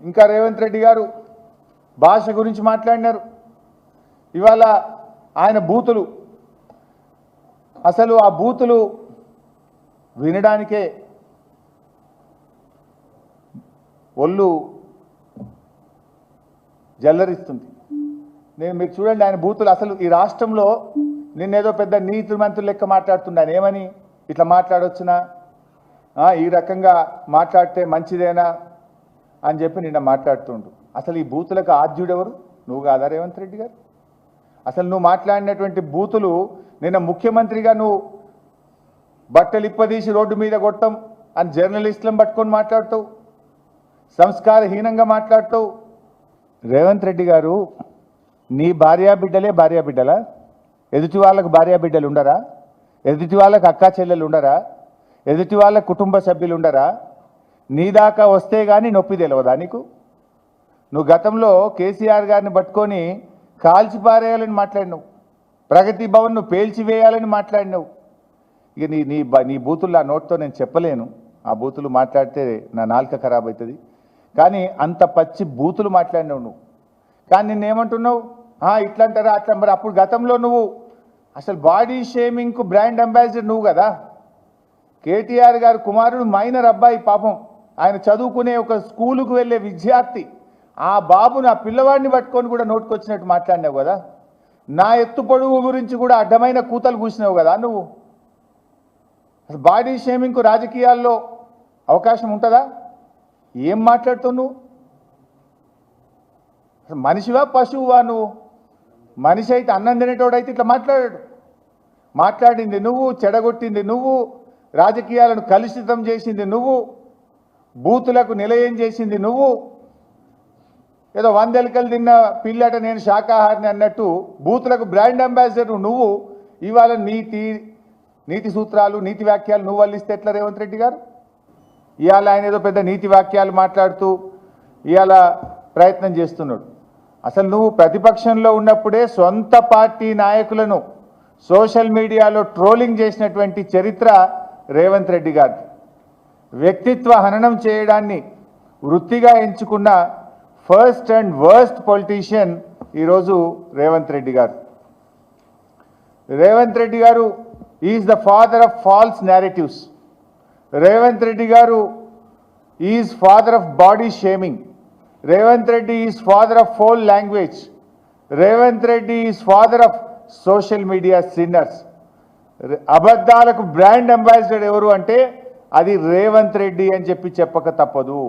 ఇంకా రేవంత్ రెడ్డి గారు భాష గురించి మాట్లాడినారు. ఇవాళ ఆయన బూతులు, అసలు ఆ బూతులు వినడానికే ఒళ్ళు జల్లరిస్తుంది. మీరు చూడండి ఆయన బూతులు. అసలు ఈ రాష్ట్రంలో నిన్నేదో పెద్ద నీతి మంత్రులు లెక్క మాట్లాడుతున్నాను. ఏమని ఇట్లా మాట్లాడొచ్చునా, ఈ రకంగా మాట్లాడితే మంచిదేనా అని చెప్పి నిన్న మాట్లాడుతుండు. అసలు ఈ బూతులకు ఆద్యుడెవరు? నువ్వు కాదా రేవంత్ రెడ్డి గారు? అసలు నువ్వు మాట్లాడినటువంటి బూతులు నిన్న ముఖ్యమంత్రిగా నువ్వు బట్టలు ఇప్పదీసి రోడ్డు మీద కొట్టం అని జర్నలిస్టులను పట్టుకొని మాట్లాడుతావు, సంస్కారహీనంగా మాట్లాడుతావు. రేవంత్ రెడ్డి గారు, నీ భార్యాబిడ్డలే భార్యాబిడ్డలా? ఎదుటి వాళ్ళకు భార్యాబిడ్డలు ఉండరా? ఎదుటి వాళ్ళకు అక్కా చెల్లెలు ఉండరా? ఎదుటి వాళ్ళ కుటుంబ సభ్యులు ఉండరా? నీ దాకా వస్తే కానీ నొప్పి తెలియదా నీకు? నువ్వు గతంలో కేసీఆర్ గారిని పట్టుకొని కాల్చిపారేయాలని మాట్లాడినావు, ప్రగతి భవన్ను పేల్చివేయాలని మాట్లాడినావు. ఇక నీ బూతులు ఆ నోట్తో నేను చెప్పలేను. ఆ బూతులు మాట్లాడితే నా నాలుక ఖరాబ్ అవుతుంది. కానీ అంత పచ్చి బూతులు మాట్లాడినావు నువ్వు. కానీ నిన్నేమంటున్నావు? ఇట్లా అంటారా అట్లా. మరి అప్పుడు గతంలో నువ్వు అసలు బాడీ షేమింగ్కు బ్రాండ్ అంబాసిడర్ నువ్వు కదా. కేటీఆర్ గారు కుమారుడు మైనర్ అబ్బాయి, పాపం ఆయన చదువుకునే ఒక స్కూలుకు వెళ్ళే విద్యార్థి. ఆ బాబుని, ఆ పిల్లవాడిని పట్టుకొని కూడా నోటుకొచ్చినట్టు మాట్లాడినావు కదా. నా ఎత్తు పొడుగు గురించి కూడా అడ్డమైన కూతలు కూసినావు కదా నువ్వు. అసలు బాడీ షేమింగ్కు రాజకీయాల్లో అవకాశం ఉంటుందా? ఏం మాట్లాడుతావు నువ్వు? అసలు మనిషివా పశువువా నువ్వు? మనిషి అయితే అన్నం తినేటోడైతే ఇట్లా మాట్లాడాడు. మాట్లాడింది నువ్వు, చెడగొట్టింది నువ్వు, రాజకీయాలను కలుషితం చేసింది నువ్వు, బూతులకు నిలయం చేసింది నువ్వు. ఏదో 100 ఎలుకలు తిన్న పిల్లట నేను శాకాహారిని అన్నట్టు బూతులకు బ్రాండ్ అంబాసిడర్ నువ్వు. ఇవాళ నీతి సూత్రాలు, నీతి వాక్యాలు నువ్వు వల్లిస్తే ఎట్లా రేవంత్ రెడ్డి గారు? ఇవాళ ఆయన ఏదో పెద్ద నీతి వాక్యాలు మాట్లాడుతూ ఇవాళ ప్రయత్నం చేస్తున్నాడు. అసలు నువ్వు ప్రతిపక్షంలో ఉన్నప్పుడే సొంత పార్టీ నాయకులను సోషల్ మీడియాలో ట్రోలింగ్ చేసినటువంటి చరిత్ర రేవంత్ రెడ్డి గారిది. వ్యక్తిత్వ హననం చేయడాన్ని వృత్తిగా ఎంచుకున్న ఫస్ట్ అండ్ వర్స్ట్ పొలిటీషియన్ ఈరోజు రేవంత్ రెడ్డి గారు. Revanth Reddy garu is the father of false narratives. Revanth Reddy garu is father of body shaming. Revanth Reddy is father of foul language. Revanth Reddy is father of social media sinners. అబద్ధాలకు బ్రాండ్ అంబాసిడర్ ఎవరు అంటే అది రేవంత్ రెడ్డి అని చెప్పక తప్పదు.